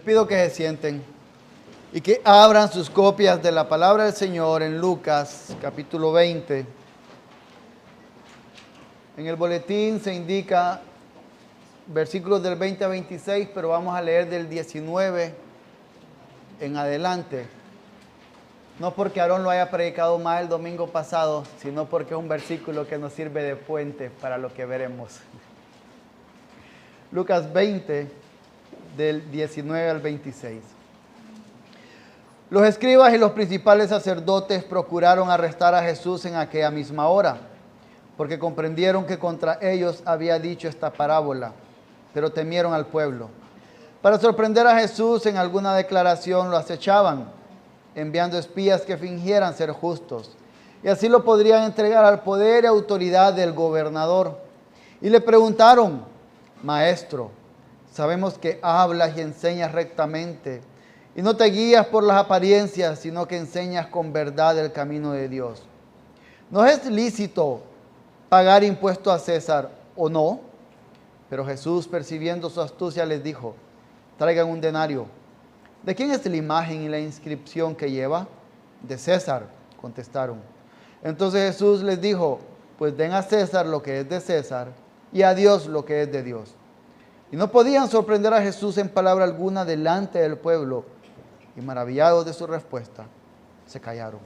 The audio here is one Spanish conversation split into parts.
Les pido que se sienten y que abran sus copias de la palabra del Señor en Lucas capítulo 20. En el boletín se indica versículos del 20 a 26, pero vamos a leer del 19 en adelante. No porque Aarón lo haya predicado mal el domingo pasado, sino porque es un versículo que nos sirve de puente para lo que veremos. Lucas 20, del 19 al 26. Los escribas y los principales sacerdotes procuraron arrestar a Jesús en aquella misma hora, porque comprendieron que contra ellos había dicho esta parábola, pero temieron al pueblo. Para sorprender a Jesús en alguna declaración lo acechaban, enviando espías que fingieran ser justos, y así lo podrían entregar al poder y autoridad del gobernador. Y le preguntaron: Maestro, sabemos que hablas y enseñas rectamente, y no te guías por las apariencias, sino que enseñas con verdad el camino de Dios. ¿No es lícito pagar impuesto a César o no? Pero Jesús, percibiendo su astucia, les dijo: Traigan un denario. ¿De quién es la imagen y la inscripción que lleva? De César, contestaron. Entonces Jesús les dijo: Pues den a César lo que es de César y a Dios lo que es de Dios. Y no podían sorprender a Jesús en palabra alguna delante del pueblo, y maravillados de su respuesta, se callaron.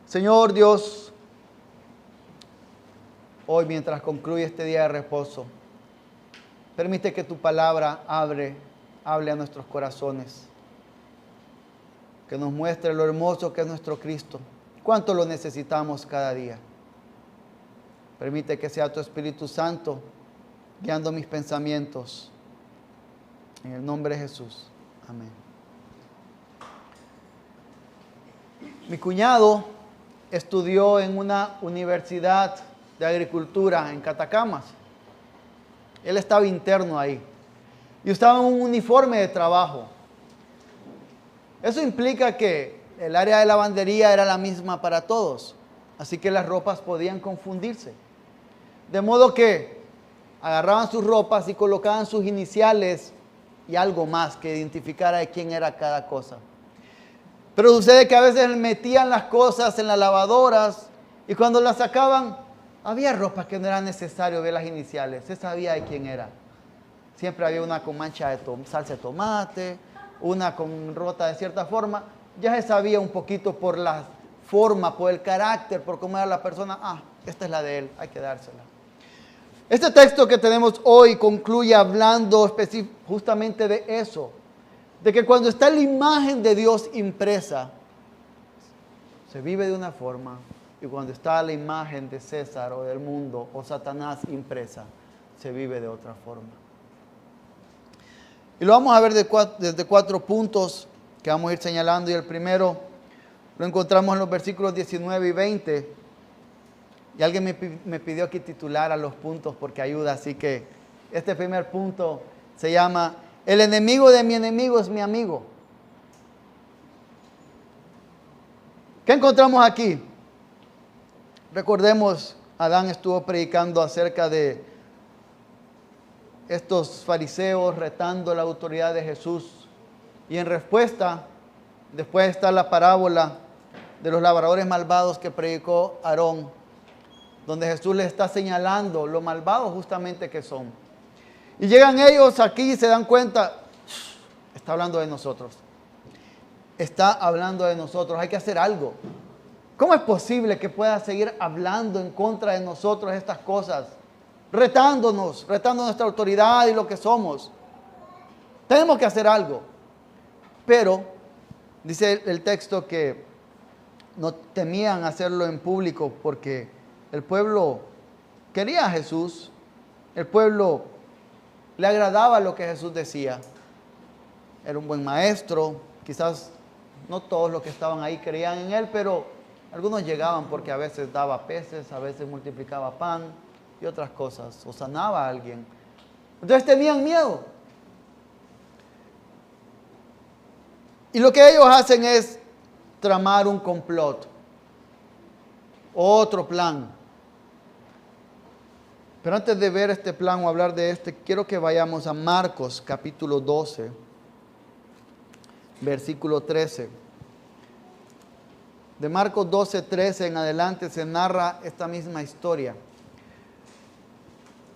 Señor Dios, hoy mientras concluye este día de reposo, permite que tu palabra hable a nuestros corazones, que nos muestre lo hermoso que es nuestro Cristo, cuánto lo necesitamos cada día. Permite que sea tu Espíritu Santo guiando mis pensamientos. En el nombre de Jesús. Amén. Mi cuñado estudió en una universidad de agricultura en Catacamas. Él estaba interno ahí y usaba un uniforme de trabajo. Eso implica que el área de lavandería era la misma para todos, así que las ropas podían confundirse. De modo que agarraban sus ropas y colocaban sus iniciales y algo más que identificara de quién era cada cosa. Pero sucede que a veces metían las cosas en las lavadoras y cuando las sacaban, había ropas que no era necesario ver las iniciales, se sabía de quién era. Siempre había una con mancha de salsa de tomate, una con rota de cierta forma. Ya se sabía un poquito por la forma, por el carácter, por cómo era la persona. Esta es la de él, hay que dársela. Este texto que tenemos hoy concluye hablando justamente de eso, de que cuando está la imagen de Dios impresa, se vive de una forma, y cuando está la imagen de César o del mundo o Satanás impresa, se vive de otra forma. Y lo vamos a ver desde 4 puntos que vamos a ir señalando, y el primero lo encontramos en los versículos 19 y 20. Y alguien me pidió que titulara los puntos porque ayuda, así que este primer punto se llama: El enemigo de mi enemigo es mi amigo. ¿Qué encontramos aquí? Recordemos, Adán estuvo predicando acerca de estos fariseos retando la autoridad de Jesús. Y en respuesta, después está la parábola de los labradores malvados que predicó Aarón, donde Jesús les está señalando lo malvados justamente que son. Y llegan ellos aquí y se dan cuenta: está hablando de nosotros. Está hablando de nosotros, hay que hacer algo. ¿Cómo es posible que pueda seguir hablando en contra de nosotros estas cosas? Retando nuestra autoridad y lo que somos. Tenemos que hacer algo. Pero, dice el texto que no temían hacerlo en público porque el pueblo quería a Jesús, el pueblo le agradaba lo que Jesús decía. Era un buen maestro, quizás no todos los que estaban ahí creían en él, pero algunos llegaban porque a veces daba peces, a veces multiplicaba pan y otras cosas, o sanaba a alguien. Entonces tenían miedo. Y lo que ellos hacen es tramar un complot, otro plan. Pero antes de ver este plan o hablar de quiero que vayamos a Marcos capítulo 12. versículo 13. De Marcos 12, 13 en adelante se narra esta misma historia.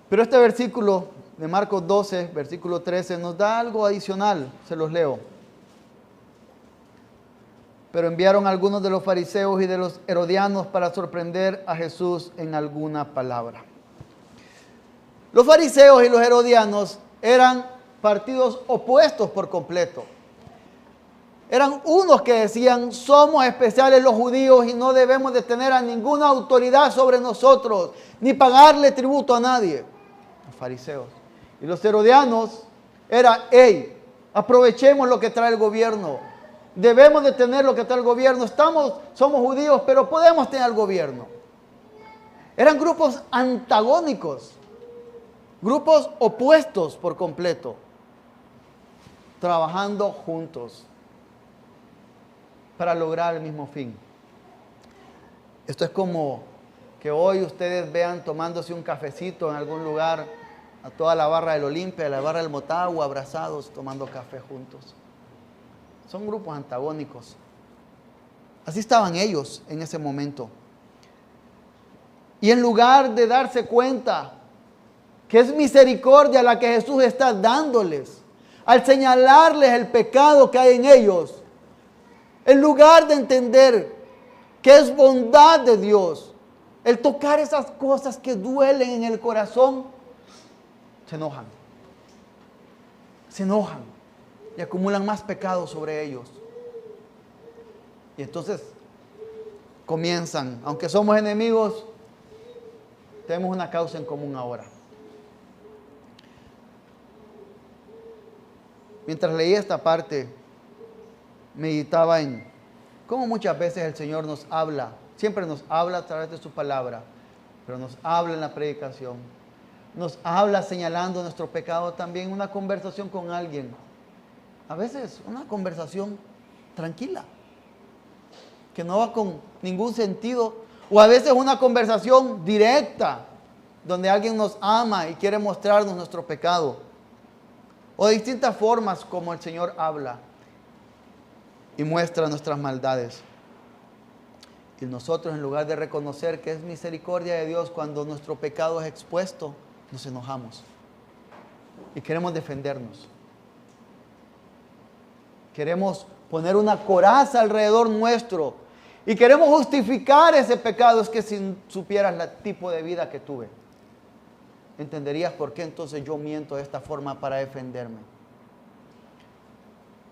Pero este versículo de Marcos 12, versículo 13, nos da algo adicional, se los leo. Pero enviaron a algunos de los fariseos y de los herodianos para sorprender a Jesús en alguna palabra. Los fariseos y los herodianos eran partidos opuestos por completo. Eran unos que decían, somos especiales los judíos y no debemos de tener a ninguna autoridad sobre nosotros, ni pagarle tributo a nadie. Los fariseos. Y los herodianos era, hey, aprovechemos lo que trae el gobierno. Debemos de tener lo que trae el gobierno. Somos judíos, pero podemos tener el gobierno. Eran grupos antagónicos, grupos opuestos por completo, trabajando juntos para lograr el mismo fin. Esto es como que hoy ustedes vean tomándose un cafecito en algún lugar, a toda la barra del Olimpia, a la barra del Motagua, abrazados, tomando café juntos. Son grupos antagónicos. Así estaban ellos en ese momento. Y en lugar de darse cuenta que es misericordia la que Jesús está dándoles, al señalarles el pecado que hay en ellos, en lugar de entender que es bondad de Dios, el tocar esas cosas que duelen en el corazón, se enojan. Se enojan y acumulan más pecado sobre ellos. Y entonces comienzan, aunque somos enemigos, tenemos una causa en común ahora. Mientras leía esta parte, meditaba en cómo muchas veces el Señor nos habla, siempre nos habla a través de su palabra, pero nos habla en la predicación, nos habla señalando nuestro pecado también en una conversación con alguien. A veces una conversación tranquila, que no va con ningún sentido, o a veces una conversación directa, donde alguien nos ama y quiere mostrarnos nuestro pecado, o de distintas formas como el Señor habla y muestra nuestras maldades. Y nosotros, en lugar de reconocer que es misericordia de Dios cuando nuestro pecado es expuesto, nos enojamos y queremos defendernos. Queremos poner una coraza alrededor nuestro y queremos justificar ese pecado. Es que si supieras el tipo de vida que tuve, entenderías por qué entonces yo miento de esta forma para defenderme.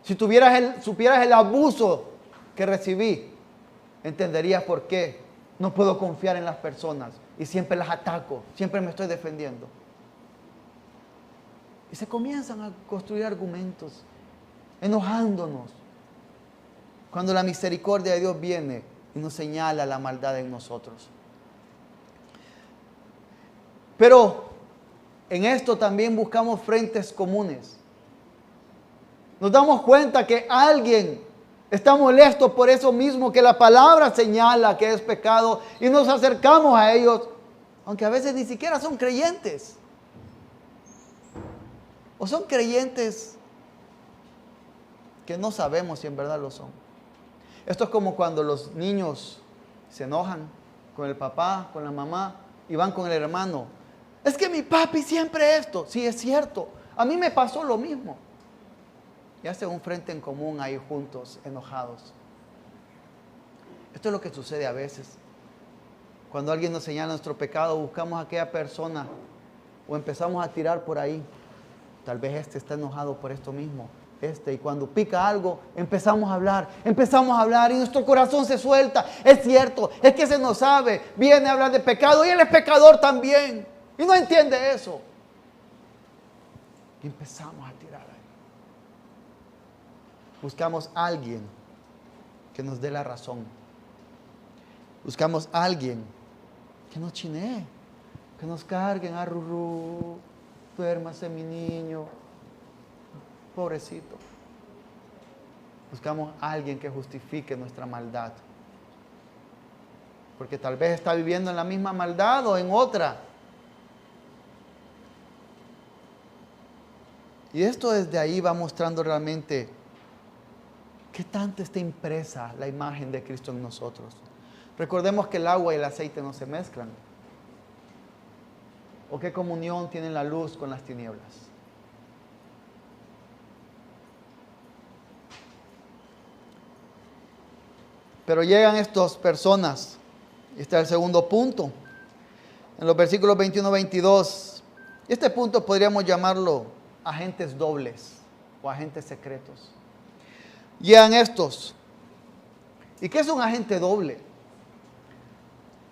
Si supieras el abuso que recibí, entenderías por qué no puedo confiar en las personas y siempre las ataco, siempre me estoy defendiendo. Y se comienzan a construir argumentos, enojándonos, cuando la misericordia de Dios viene y nos señala la maldad en nosotros. Pero en esto también buscamos frentes comunes. Nos damos cuenta que alguien está molesto por eso mismo que la palabra señala que es pecado y nos acercamos a ellos, aunque a veces ni siquiera son creyentes. O son creyentes que no sabemos si en verdad lo son. Esto es como cuando los niños se enojan con el papá, con la mamá y van con el hermano. Es que mi papi siempre esto. Sí, es cierto. A mí me pasó lo mismo. Y hacen un frente en común ahí juntos, enojados. Esto es lo que sucede a veces. Cuando alguien nos señala nuestro pecado, buscamos a aquella persona o empezamos a tirar por ahí. Tal vez este está enojado por esto mismo. Y cuando pica algo, empezamos a hablar y nuestro corazón se suelta. Es cierto, es que se nos sabe, viene a hablar de pecado y él es pecador también. Y no entiende eso. Y empezamos a tirar ahí. Buscamos a alguien que nos dé la razón. Buscamos a alguien que nos chinee, que nos carguen a rurú, duérmase mi niño, pobrecito. Buscamos a alguien que justifique nuestra maldad. Porque tal vez está viviendo en la misma maldad o en otra. Y esto desde ahí va mostrando realmente ¿Qué tanto está impresa la imagen de Cristo en nosotros? Recordemos que el agua y el aceite no se mezclan. ¿O qué comunión tiene la luz con las tinieblas? Pero llegan estas personas, y este es el segundo punto, en los versículos 21-22. Este punto podríamos llamarlo agentes dobles o agentes secretos. Llegan estos. ¿Y qué es un agente doble?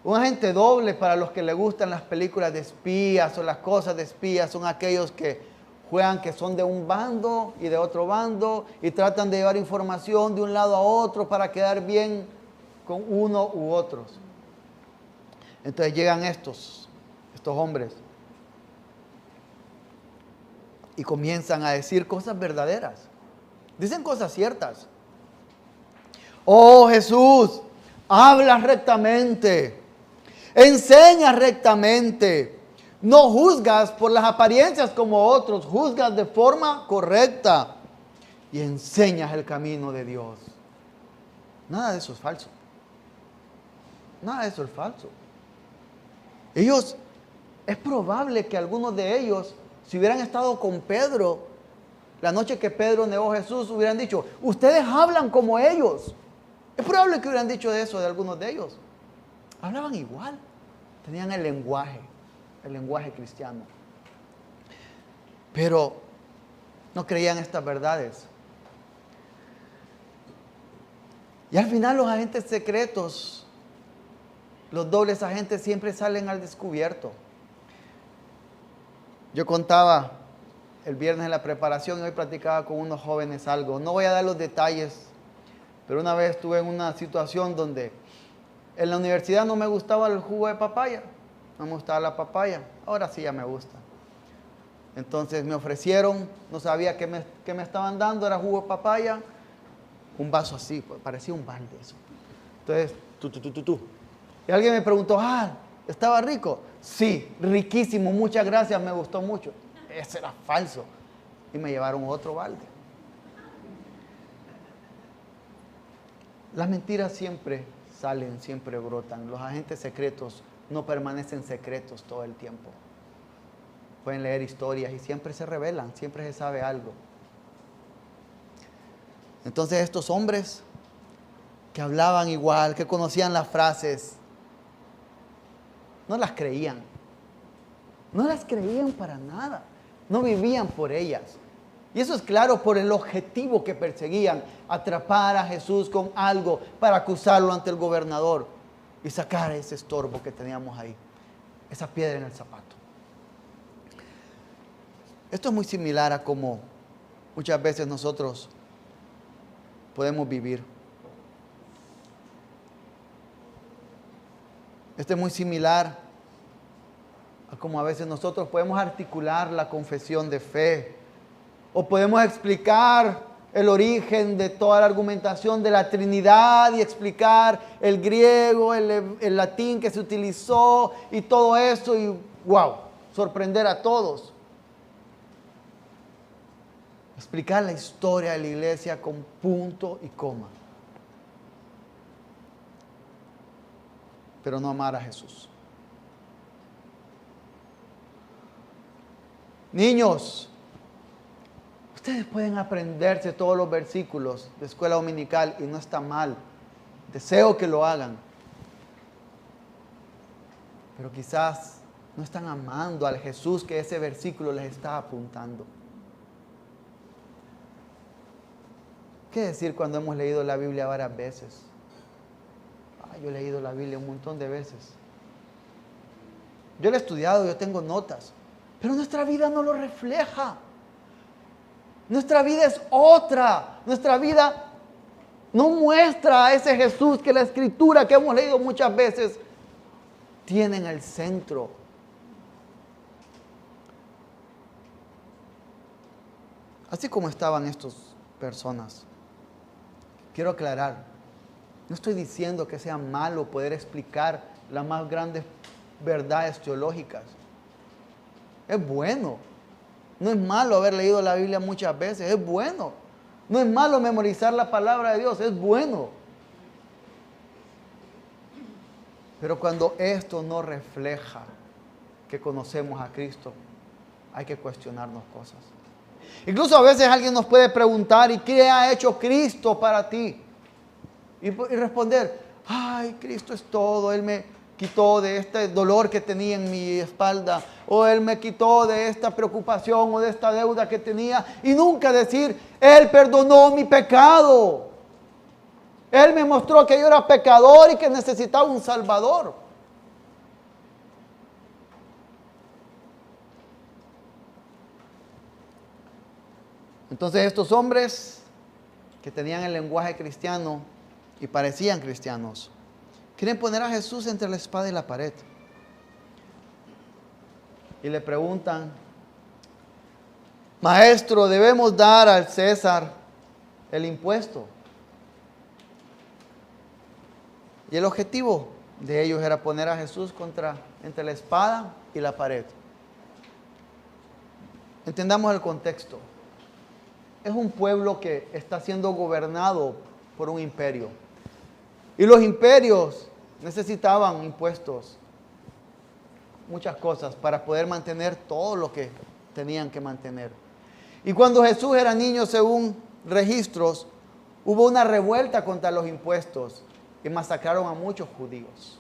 Un agente doble, para los que les gustan las películas de espías o las cosas de espías, son aquellos que juegan que son de un bando y de otro bando y tratan de llevar información de un lado a otro para quedar bien con uno u otros. Entonces llegan estos hombres y comienzan a decir cosas verdaderas. Dicen cosas ciertas. Oh Jesús, hablas rectamente, enseñas rectamente, no juzgas por las apariencias como otros, juzgas de forma correcta y enseñas el camino de Dios. Nada de eso es falso. Nada de eso es falso. Es probable que algunos de ellos, si hubieran estado con Pedro, la noche que Pedro negó a Jesús, hubieran dicho, ustedes hablan como ellos. Es probable que hubieran dicho eso de algunos de ellos. Hablaban igual. Tenían el lenguaje cristiano. Pero no creían estas verdades. Y al final los agentes secretos, los dobles agentes siempre salen al descubierto. Yo contaba el viernes en la preparación y hoy platicaba con unos jóvenes algo. No voy a dar los detalles, pero una vez estuve en una situación donde en la universidad no me gustaba el jugo de papaya. No me gustaba la papaya. Ahora sí ya me gusta. Entonces me ofrecieron, no sabía qué me estaban dando, era jugo de papaya. Un vaso así, parecía un balde eso. Entonces, Y alguien me preguntó, ¿estaba rico? Sí, riquísimo, muchas gracias, me gustó mucho. Ese era falso. Y me llevaron otro balde. Las mentiras siempre salen, siempre brotan. Los agentes secretos no permanecen secretos todo el tiempo. Pueden leer historias y siempre se revelan, siempre se sabe algo. Entonces estos hombres que hablaban igual, que conocían las frases, no las creían. No las creían para nada. No vivían por ellas. Y eso es claro por el objetivo que perseguían, atrapar a Jesús con algo para acusarlo ante el gobernador y sacar ese estorbo que teníamos ahí, esa piedra en el zapato. Esto es muy similar a cómo muchas veces nosotros podemos vivir. Esto es muy similar a cómo a veces nosotros podemos articular la confesión de fe o podemos explicar el origen de toda la argumentación de la Trinidad y explicar el griego, el latín que se utilizó y todo eso y wow, sorprender a todos. Explicar la historia de la iglesia con punto y coma. Pero no amar a Jesús. Niños, ustedes pueden aprenderse todos los versículos de escuela dominical y no está mal. Deseo que lo hagan. Pero quizás no están amando al Jesús que ese versículo les está apuntando. ¿Qué decir cuando hemos leído la Biblia varias veces? Yo he leído la Biblia un montón de veces. Yo la he estudiado, yo tengo notas. Pero nuestra vida no lo refleja. Nuestra vida es otra. Nuestra vida no muestra a ese Jesús que la Escritura que hemos leído muchas veces tiene en el centro. Así como estaban estas personas. Quiero aclarar, no estoy diciendo que sea malo poder explicar las más grandes verdades teológicas. Es bueno. No es malo haber leído la Biblia muchas veces, es bueno. No es malo memorizar la palabra de Dios, es bueno. Pero cuando esto no refleja que conocemos a Cristo, hay que cuestionarnos cosas. Incluso a veces alguien nos puede preguntar, ¿y qué ha hecho Cristo para ti? Y responder, ay, Cristo es todo, Él me quitó de este dolor que tenía en mi espalda, o Él me quitó de esta preocupación o de esta deuda que tenía, y nunca decir, Él perdonó mi pecado. Él me mostró que yo era pecador y que necesitaba un Salvador. Entonces estos hombres que tenían el lenguaje cristiano y parecían cristianos, quieren poner a Jesús entre la espada y la pared. Y le preguntan, Maestro, ¿debemos dar al César el impuesto? Y el objetivo de ellos era poner a Jesús entre la espada y la pared. Entendamos el contexto. Es un pueblo que está siendo gobernado por un imperio. Y los imperios necesitaban impuestos, muchas cosas, para poder mantener todo lo que tenían que mantener. Y cuando Jesús era niño, según registros, hubo una revuelta contra los impuestos y masacraron a muchos judíos.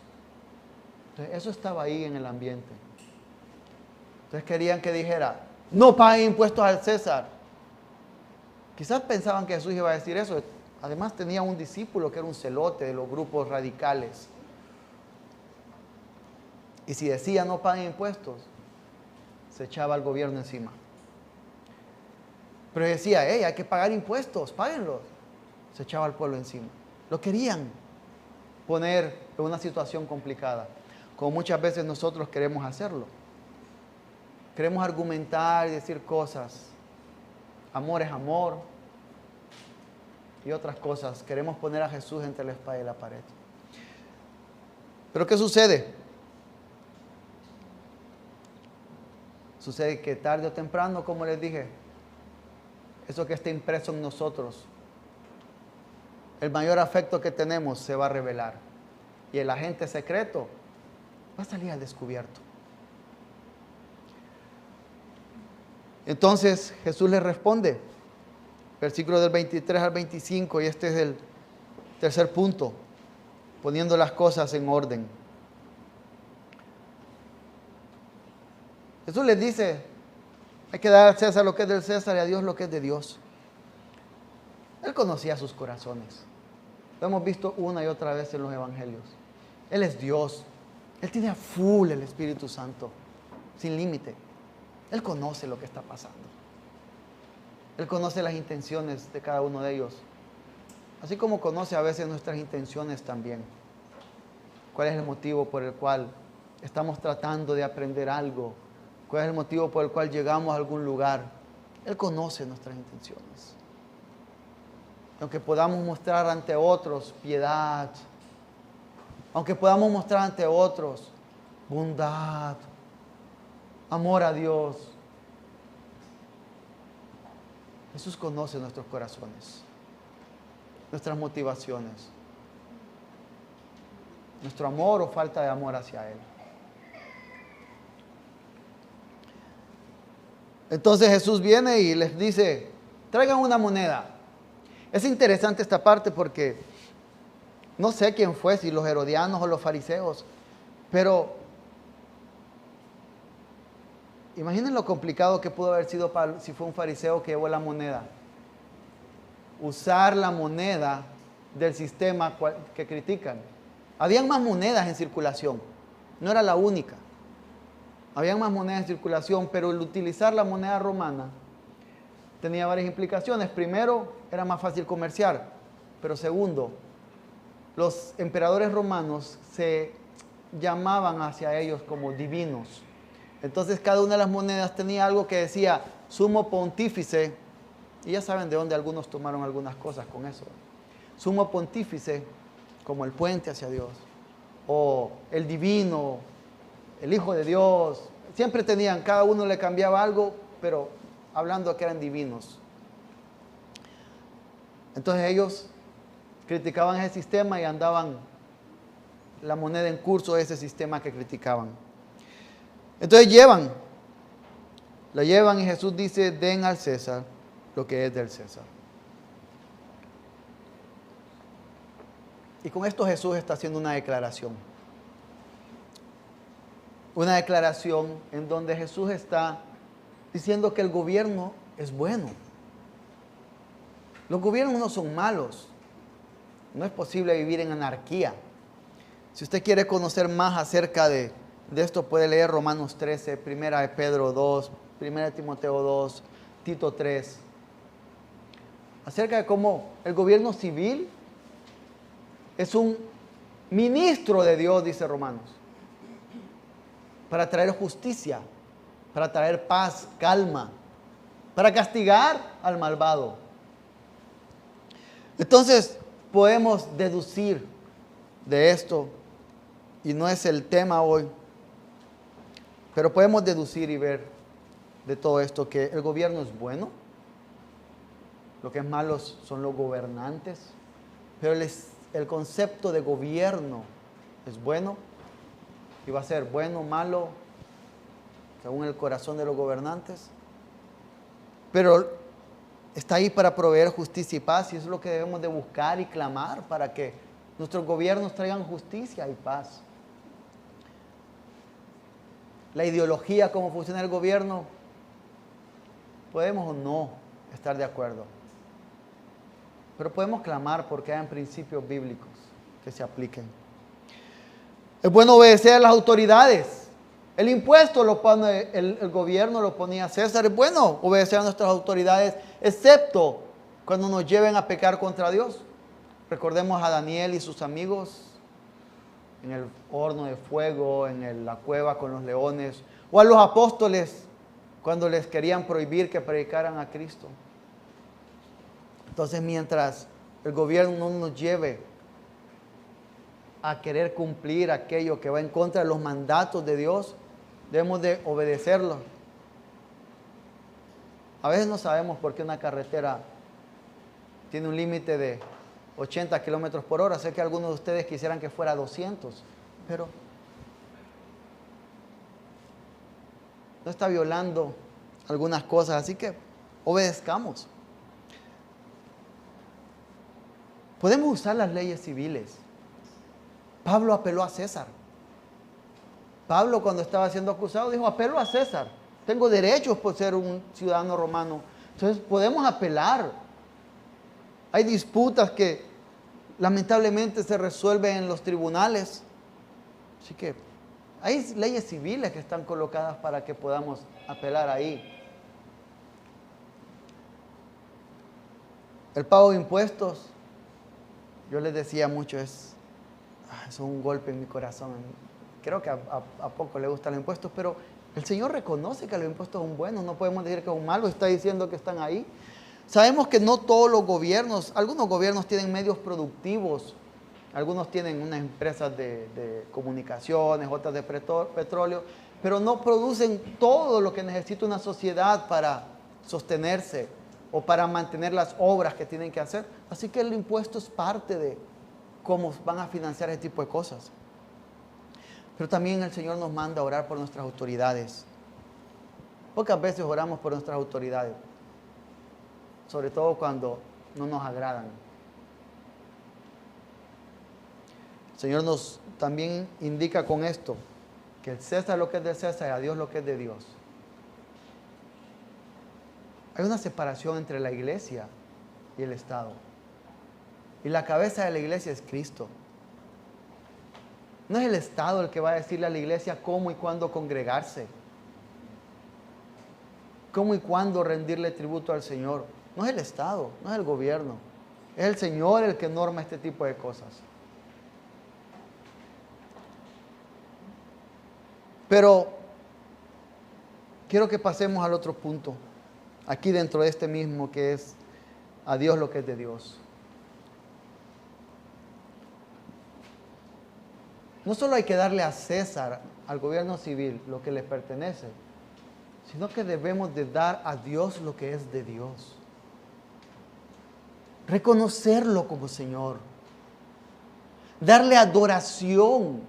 Entonces, eso estaba ahí en el ambiente. Entonces querían que dijera, no paguen impuestos al César. Quizás pensaban que Jesús iba a decir eso. Además tenía un discípulo que era un celote de los grupos radicales. Y si decía no paguen impuestos, se echaba al gobierno encima. Pero decía, hey, hay que pagar impuestos, páguenlos. Se echaba al pueblo encima. Lo querían poner en una situación complicada, como muchas veces nosotros queremos hacerlo. Queremos argumentar y decir cosas. Amor es amor. Y otras cosas. Queremos poner a Jesús entre la espada y la pared. Pero ¿qué sucede? Sucede que tarde o temprano, como les dije, eso que está impreso en nosotros, el mayor afecto que tenemos se va a revelar. Y el agente secreto va a salir al descubierto. Entonces Jesús les responde, versículos del 23 al 25, y este es el tercer punto, poniendo las cosas en orden. Jesús les dice, hay que dar al César lo que es del César y a Dios lo que es de Dios. Él conocía sus corazones. Lo hemos visto una y otra vez en los evangelios. Él es Dios. Él tiene a full el Espíritu Santo, sin límite. Él conoce lo que está pasando. Él conoce las intenciones de cada uno de ellos. Así como conoce a veces nuestras intenciones también. ¿Cuál es el motivo por el cual estamos tratando de aprender algo? ¿Cuál es el motivo por el cual llegamos a algún lugar? Él conoce nuestras intenciones. Aunque podamos mostrar ante otros piedad, aunque podamos mostrar ante otros bondad, amor a Dios, Jesús conoce nuestros corazones, nuestras motivaciones, nuestro amor o falta de amor hacia Él. Entonces Jesús viene y les dice, traigan una moneda. Es interesante esta parte porque no sé quién fue, si los herodianos o los fariseos, pero imaginen lo complicado que pudo haber sido si fue un fariseo que llevó la moneda. Usar la moneda del sistema que critican. Habían más monedas en circulación, no era la única. Habían más monedas en circulación, pero el utilizar la moneda romana tenía varias implicaciones. Primero, era más fácil comerciar, pero segundo, los emperadores romanos se llamaban hacia ellos como divinos. Entonces cada una de las monedas tenía algo que decía sumo pontífice, y ya saben de dónde algunos tomaron algunas cosas con eso. Sumo pontífice, como el puente hacia Dios, o el divino, el Hijo de Dios. Siempre tenían, cada uno le cambiaba algo, pero hablando que eran divinos. Entonces ellos criticaban ese sistema y andaban la moneda en curso de ese sistema que criticaban. Entonces la llevan y Jesús dice, den al César lo que es del César. Y con esto Jesús está haciendo una declaración. Una declaración en donde Jesús está diciendo que el gobierno es bueno. Los gobiernos no son malos. No es posible vivir en anarquía. Si usted quiere conocer más acerca de esto, puede leer Romanos 13, 1 de Pedro 2, 1 de Timoteo 2, Tito 3. Acerca de cómo el gobierno civil es un ministro de Dios, dice Romanos, para traer justicia, para traer paz, calma, para castigar al malvado. Entonces, podemos deducir de esto, y no es el tema hoy, pero podemos deducir y ver de todo esto que el gobierno es bueno. Lo que es malo son los gobernantes, pero el concepto de gobierno es bueno y va a ser bueno o malo según el corazón de los gobernantes, pero está ahí para proveer justicia y paz, y eso es lo que debemos de buscar y clamar para que nuestros gobiernos traigan justicia y paz. La ideología, cómo funciona el gobierno, podemos o no estar de acuerdo, pero podemos clamar porque hayan principios bíblicos que se apliquen. Es bueno obedecer a las autoridades. El impuesto lo pone el gobierno, lo ponía César. Es bueno obedecer a nuestras autoridades, excepto cuando nos lleven a pecar contra Dios. Recordemos a Daniel y sus amigos en el horno de fuego, en la cueva con los leones, o a los apóstoles cuando les querían prohibir que predicaran a Cristo. Entonces, mientras el gobierno no nos lleve a querer cumplir aquello que va en contra de los mandatos de Dios, debemos de obedecerlo. A veces no sabemos por qué una carretera tiene un límite de 80 kilómetros por hora. Sé que algunos de ustedes quisieran que fuera 200, pero no está violando algunas cosas, así que obedezcamos. Podemos usar las leyes civiles. Pablo apeló a César. Pablo, cuando estaba siendo acusado, dijo, apelo a César. Tengo derechos por ser un ciudadano romano. Entonces podemos apelar. Hay disputas que lamentablemente se resuelven en los tribunales. Así que hay leyes civiles que están colocadas para que podamos apelar ahí. El pago de impuestos, yo les decía mucho, es un golpe en mi corazón. Creo que a poco le gustan los impuestos, pero el Señor reconoce que los impuestos son buenos. No podemos decir que son malos, está diciendo que están ahí. Sabemos que no todos los gobiernos, algunos gobiernos tienen medios productivos, algunos tienen unas empresas de comunicaciones, otras de petróleo, pero no producen todo lo que necesita una sociedad para sostenerse o para mantener las obras que tienen que hacer. Así que el impuesto es parte de cómo van a financiar ese tipo de cosas. Pero también el Señor nos manda a orar por nuestras autoridades. Pocas veces oramos por nuestras autoridades, sobre todo cuando no nos agradan. El Señor nos también indica con esto que el César lo que es de César y a Dios lo que es de Dios. Hay una separación entre la iglesia y el Estado. Y la cabeza de la iglesia es Cristo. No es el Estado el que va a decirle a la iglesia cómo y cuándo congregarse, cómo y cuándo rendirle tributo al Señor. No es el Estado, no es el gobierno. Es el Señor el que norma este tipo de cosas. Pero quiero que pasemos al otro punto, aquí dentro de este mismo, que es a Dios lo que es de Dios. No solo hay que darle a César, al gobierno civil, lo que le pertenece, sino que debemos de dar a Dios lo que es de Dios. reconocerlo como Señor, darle adoración,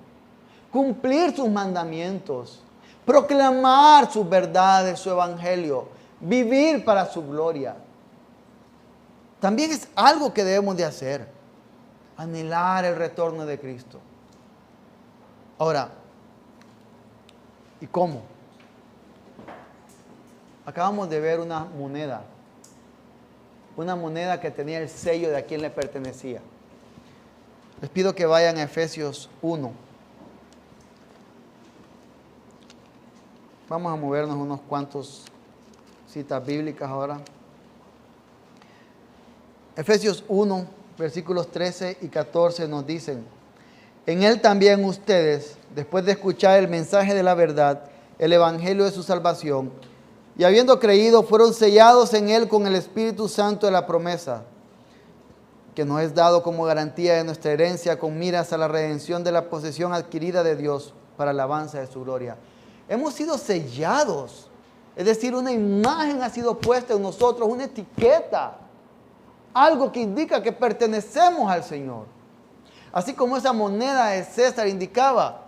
cumplir sus mandamientos, proclamar sus verdades, su evangelio, vivir para su gloria. También es algo que debemos de hacer, anhelar el retorno de Cristo. Ahora, ¿y cómo? Acabamos de ver una moneda que tenía el sello de a quien le pertenecía. Les pido que vayan a Efesios 1. Vamos a movernos unos cuantos citas bíblicas ahora. Efesios 1, versículos 13 y 14 nos dicen: en él también ustedes, después de escuchar el mensaje de la verdad, el evangelio de su salvación, y habiendo creído, fueron sellados en él con el Espíritu Santo de la promesa, que nos es dado como garantía de nuestra herencia, con miras a la redención de la posesión adquirida de Dios para alabanza de su gloria. Hemos sido sellados, es decir, una imagen ha sido puesta en nosotros, una etiqueta, algo que indica que pertenecemos al Señor. Así como esa moneda de César indicaba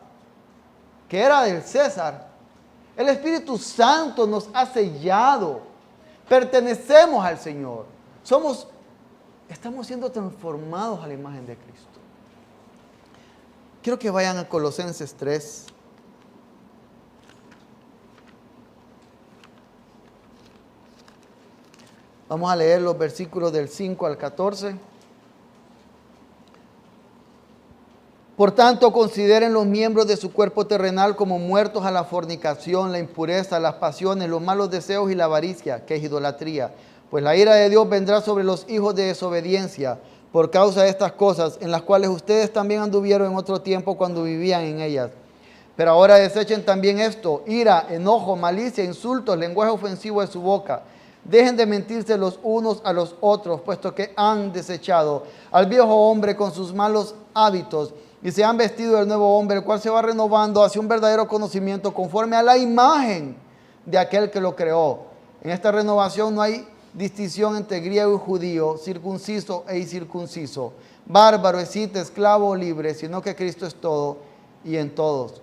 que era del César, el Espíritu Santo nos ha sellado, pertenecemos al Señor, estamos siendo transformados a la imagen de Cristo. Quiero que vayan a Colosenses 3. Vamos a leer los versículos del 5 al 14. Por tanto, consideren los miembros de su cuerpo terrenal como muertos a la fornicación, la impureza, las pasiones, los malos deseos y la avaricia, que es idolatría. Pues la ira de Dios vendrá sobre los hijos de desobediencia por causa de estas cosas, en las cuales ustedes también anduvieron en otro tiempo cuando vivían en ellas. Pero ahora desechen también esto: ira, enojo, malicia, insultos, lenguaje ofensivo de su boca. Dejen de mentirse los unos a los otros, puesto que han desechado al viejo hombre con sus malos hábitos y se han vestido del nuevo hombre, el cual se va renovando hacia un verdadero conocimiento conforme a la imagen de aquel que lo creó. En esta renovación no hay distinción entre griego y judío, circunciso e incircunciso, bárbaro, escita, esclavo o libre, sino que Cristo es todo y en todos.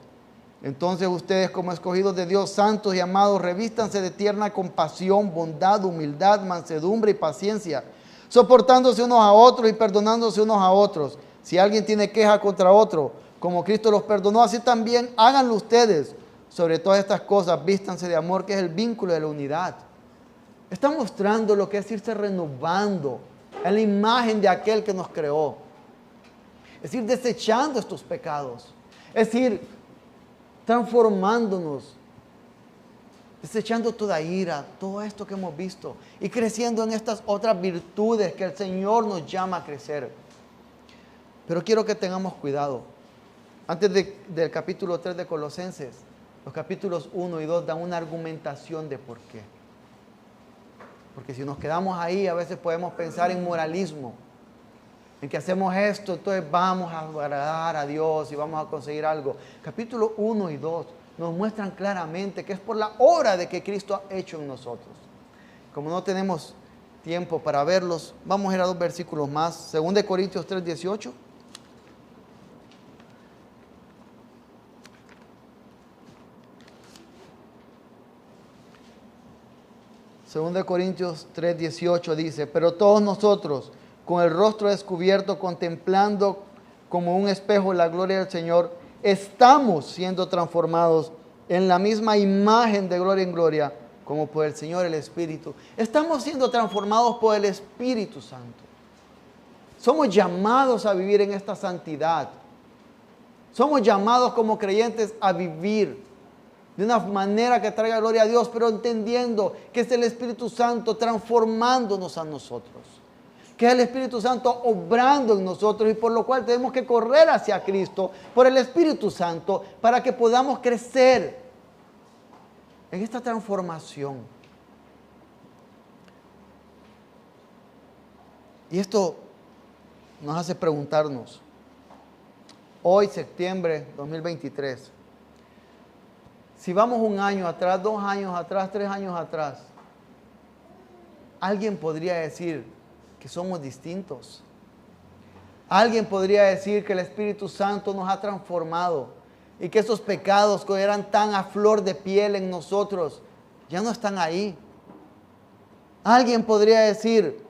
Entonces ustedes, como escogidos de Dios, santos y amados, revístanse de tierna compasión, bondad, humildad, mansedumbre y paciencia, soportándose unos a otros y perdonándose unos a otros. Si alguien tiene queja contra otro, como Cristo los perdonó, así también háganlo ustedes. Sobre todas estas cosas, vístanse de amor, que es el vínculo de la unidad. Está mostrando lo que es irse renovando en la imagen de aquel que nos creó. Es ir desechando estos pecados. Es ir transformándonos, desechando toda ira, todo esto que hemos visto y creciendo en estas otras virtudes que el Señor nos llama a crecer. Pero quiero que tengamos cuidado. Antes del capítulo 3 de Colosenses, los capítulos 1 y 2 dan una argumentación de por qué. Porque si nos quedamos ahí, a veces podemos pensar en moralismo, en que hacemos esto, entonces vamos a agradar a Dios y vamos a conseguir algo. Capítulo 1 y 2 nos muestran claramente que es por la obra de que Cristo ha hecho en nosotros. Como no tenemos tiempo para verlos, vamos a ir a 2 versículos más. 2 Corintios 3, 18. Segunda de Corintios 3, 18 dice: pero todos nosotros, con el rostro descubierto, contemplando como un espejo la gloria del Señor, estamos siendo transformados en la misma imagen de gloria en gloria, como por el Señor el Espíritu. Estamos siendo transformados por el Espíritu Santo. Somos llamados a vivir en esta santidad. Somos llamados como creyentes a vivir de una manera que traiga gloria a Dios, pero entendiendo que es el Espíritu Santo transformándonos a nosotros, que es el Espíritu Santo obrando en nosotros, y por lo cual tenemos que correr hacia Cristo por el Espíritu Santo para que podamos crecer en esta transformación. Y esto nos hace preguntarnos, hoy septiembre 2023, si vamos un año atrás, 2 años atrás, 3 años atrás, alguien podría decir que somos distintos. Alguien podría decir que el Espíritu Santo nos ha transformado y que esos pecados que eran tan a flor de piel en nosotros ya no están ahí. Alguien podría decir,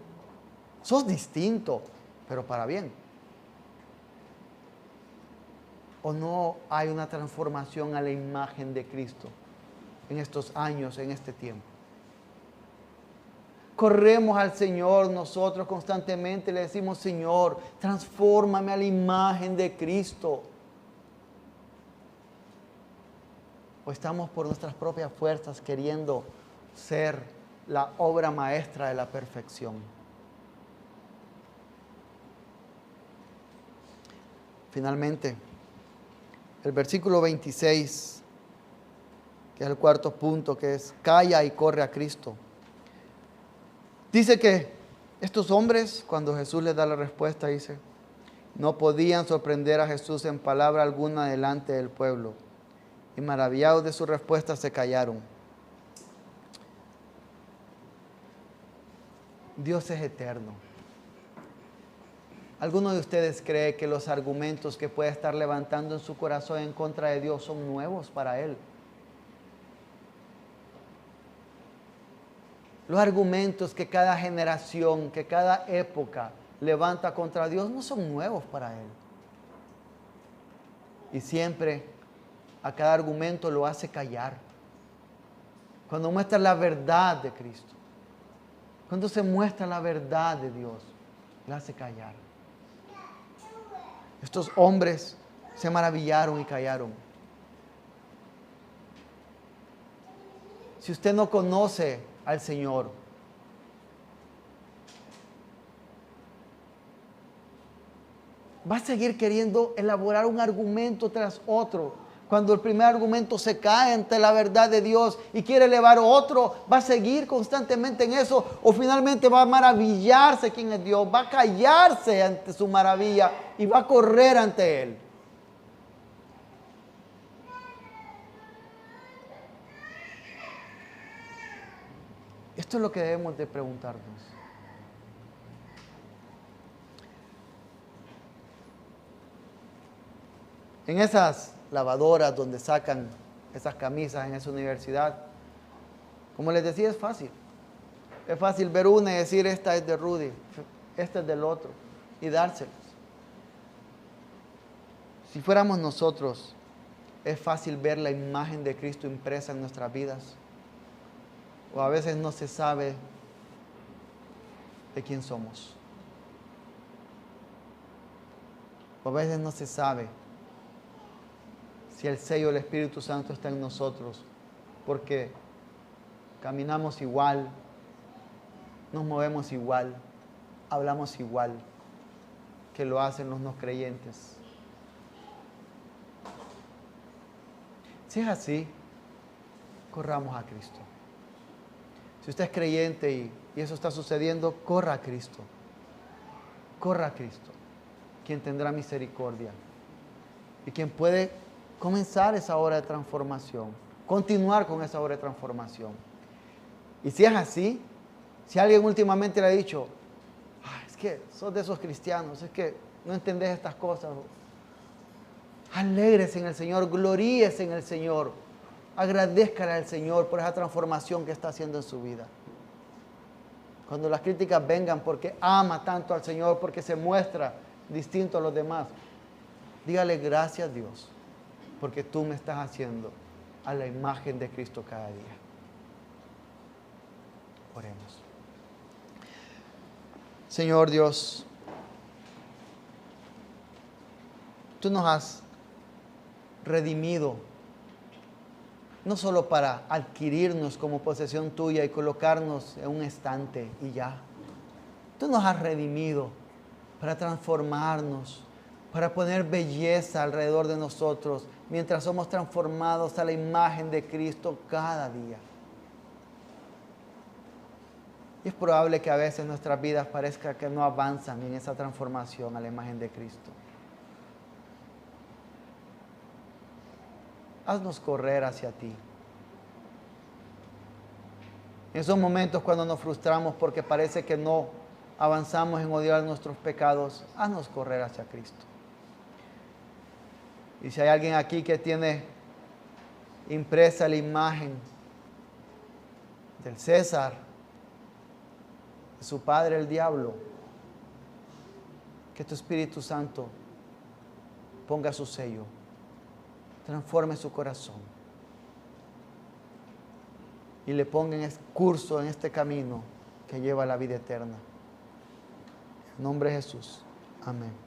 sos distinto, pero para bien. ¿O no hay una transformación a la imagen de Cristo en estos años, en este tiempo? Corremos al Señor nosotros constantemente, le decimos, Señor, transfórmame a la imagen de Cristo. ¿O estamos por nuestras propias fuerzas queriendo ser la obra maestra de la perfección? Finalmente, el versículo 26, que es el cuarto punto, que es calla y corre a Cristo. Dice que estos hombres, cuando Jesús les da la respuesta, dice, no podían sorprender a Jesús en palabra alguna delante del pueblo. Y maravillados de su respuesta se callaron. Dios es eterno. ¿Alguno de ustedes cree que los argumentos que puede estar levantando en su corazón en contra de Dios son nuevos para Él? Los argumentos que cada generación, que cada época levanta contra Dios no son nuevos para Él. Y siempre a cada argumento lo hace callar. Cuando muestra la verdad de Cristo, cuando se muestra la verdad de Dios, lo hace callar. Estos hombres se maravillaron y callaron. Si usted no conoce al Señor, va a seguir queriendo elaborar un argumento tras otro. Cuando el primer argumento se cae ante la verdad de Dios y quiere elevar otro, va a seguir constantemente en eso, o finalmente va a maravillarse quién es Dios, va a callarse ante su maravilla y va a correr ante Él. Esto es lo que debemos de preguntarnos. En esas lavadoras donde sacan esas camisas en esa universidad, como les decía, es fácil. Es fácil ver una y decir, esta es de Rudy, esta es del otro, y dárselos. Si fuéramos nosotros, es fácil ver la imagen de Cristo impresa en nuestras vidas. O a veces no se sabe de quién somos. O a veces no se sabe si el sello del Espíritu Santo está en nosotros, porque caminamos igual, nos movemos igual, hablamos igual que lo hacen los no creyentes. Si es así, corramos a Cristo. Si usted es creyente y eso está sucediendo, corra a Cristo. Corra a Cristo, quien tendrá misericordia y quien puede comenzar esa obra de transformación, continuar con esa obra de transformación. Y si es así, si alguien últimamente le ha dicho, es que sos de esos cristianos, es que no entendés estas cosas, alégrese en el Señor, gloríese en el Señor, agradézcale al Señor por esa transformación que está haciendo en su vida. Cuando las críticas vengan porque ama tanto al Señor, porque se muestra distinto a los demás, dígale gracias Dios, porque tú me estás haciendo a la imagen de Cristo cada día. Oremos. Señor Dios, tú nos has redimido, no solo para adquirirnos como posesión tuya y colocarnos en un estante y ya. Tú nos has redimido para transformarnos, para poner belleza alrededor de nosotros, mientras somos transformados a la imagen de Cristo cada día. Y es probable que a veces nuestras vidas parezca que no avanzan en esa transformación a la imagen de Cristo. Haznos correr hacia ti. En esos momentos cuando nos frustramos porque parece que no avanzamos en odiar nuestros pecados, haznos correr hacia Cristo. Y si hay alguien aquí que tiene impresa la imagen del César, de su padre el diablo, que tu Espíritu Santo ponga su sello, transforme su corazón y le ponga en curso en este camino que lleva a la vida eterna. En nombre de Jesús. Amén.